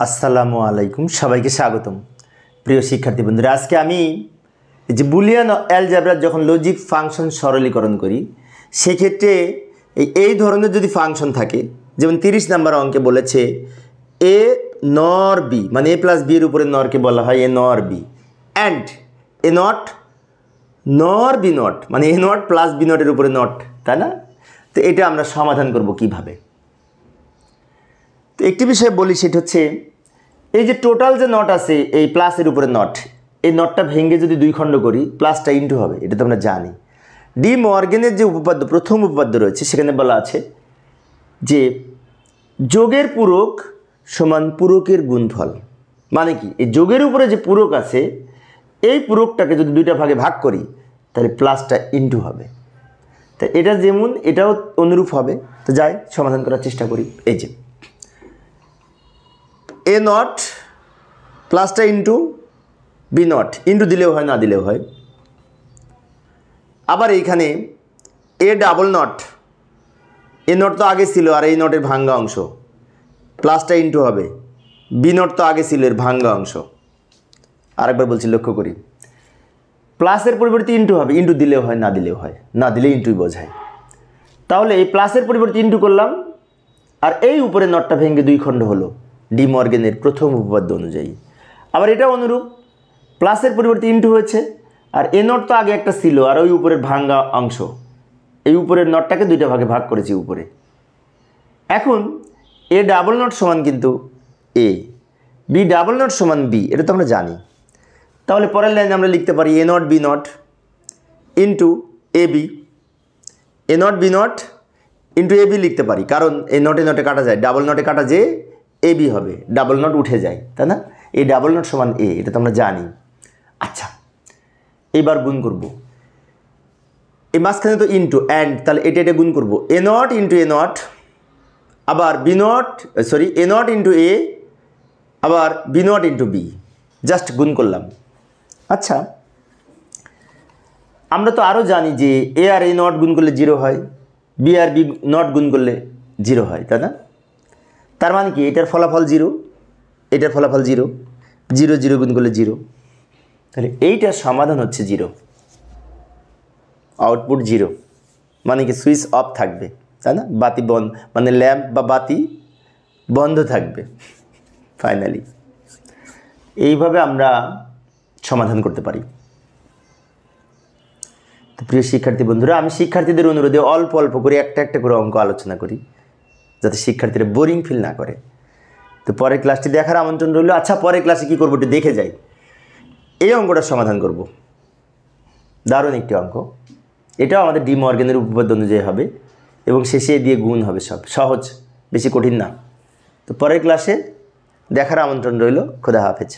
আসসালামু আলাইকুম, সবাইকে স্বাগতম। প্রিয় শিক্ষার্থী বন্ধুরা, আজকে আমি যে বুলিয়ান অ্যালজেব্রার যখন লজিক ফাংশন সরলীকরণ করি সেক্ষেত্রে এই ধরনের যদি ফাংশন থাকে, যেমন 30 নম্বর অঙ্কে বলেছে এ নর বি, মানে এ প্লাস বি এর উপরে নরকে বলা হয় A nor B, and A not nor B not, মানে এ নট প্লাস বি নটের উপরে নট, তাই না? তো এটা আমরা সমাধান করব কিভাবে? তো একটি বিষয় বলি, সেটা হচ্ছে এই যে টোটাল যে নট আছে এই প্লাসের উপরে নট, এই নটটা ভেঙে যদি দুই খণ্ড করি প্লাসটা ইন্টু হবে, এটা তো আমরা জানি। ডি মর্গেনের যে উপপাদ্য, প্রথম উপপাদ্য রয়েছে, সেখানে বলা আছে যে যোগের পূরক সমান পূরকের গুণফল। মানে কি, এই যোগের উপরে যে পূরক আছে এই পূরকটাকে যদি দুইটা ভাগে ভাগ করি তাহলে প্লাসটা ইন্টু হবে। তা এটা যেমন এটাও অনুরূপ হবে। তো যাই সমাধান করার চেষ্টা করি। এই যে এ নট প্লাসটা ইন্টু বি নট, ইন্টু দিলেও হয় না দিলেও হয়। আবার এইখানে A double naught, A naught তো আগে ছিল আর এই নটের ভাঙ্গা অংশ, প্লাসটা ইন্টু হবে। বি নট তো আগে ছিল এর ভাঙ্গা অংশ। আরেকবার বলছি, লক্ষ্য করি, প্লাসের পরিবর্তে ইন্টু হবে, ইন্টু দিলেও হয় না দিলেও হয়, না দিলে ইন্টুই বোঝায়। তাহলে এই প্লাসের পরিবর্তে ইন্টু করলাম আর এই উপরে নটটা ভেঙে দুই খণ্ড হলো ডি মর্গেনের প্রথম উপপাদ্য অনুযায়ী। আবার এটা অনুরূপ, প্লাসের পরিবর্তে ইন্টু হয়েছে আর এ নট তো আগে একটা ছিল আর ওই উপরের ভাঙ্গা অংশ, এই উপরের নটটাকে দুইটা ভাগে ভাগ করেছি উপরে। এখন এ ডাবল নট সমান কিন্তু এ, বি ডাবল নট সমান বি, এটা তো আমরা জানি। তাহলে পরের লাইনে আমরা লিখতে পারি A naught B naught into A B, A naught B naught into A B লিখতে পারি, কারণ এই নটে নটে কাটা যায়, ডাবল নটে কাটা যে এ বি হবে, ডাবল নট উঠে যায়, তাই না? এই ডাবল নট সমান এ, এটা তো আমরা জানি। আচ্ছা, এবার গুণ করব, এই মাঝখানে তো ইন্টু অ্যান্ড, তাহলে এটা গুণ করব, A naught into A naught, আবার B naught A naught into A, আবার B naught into B, just গুণ করলাম। আচ্ছা, আমরা তো আরও জানি যে এ আর এ নট গুণ করলে 0 হয়, বি আর বি নট গুণ করলে 0 হয়, তাই না? তার মানে কি, এটার ফলাফল 0, এটার ফলাফল 0, 0 0 গুণ করলে 0, তাহলে এইটার সমাধান হচ্ছে 0, আউটপুট 0, মানে কি সুইচ অফ থাকবে, তাই না? বাতি বন্ধ, মানে ল্যাম্প বা বাতি বন্ধ থাকবে। ফাইনালি এইভাবে আমরা সমাধান করতে পারি। তো প্রিয় শিক্ষার্থী বন্ধুরা, আমি শিক্ষার্থীদের অনুরোধে অল্প অল্প করে একটা একটা করে অঙ্ক আলোচনা করি, যাতে শিক্ষার্থীরা বোরিং ফিল না করে। তো পরের ক্লাসটি দেখার আমন্ত্রণ রইল। আচ্ছা, পরের ক্লাসে কী করবো একটু দেখে যাই। এই অঙ্কটার সমাধান করব, দারুণ একটি অঙ্ক। এটাও আমাদের ডি মর্গেনের উপপাদ্য অনুযায়ী হবে এবং শেষে দিয়ে গুণ হবে, সব সহজ, বেশি কঠিন না। তো পরের ক্লাসে দেখার আমন্ত্রণ রইল। খোদা হাফেজ।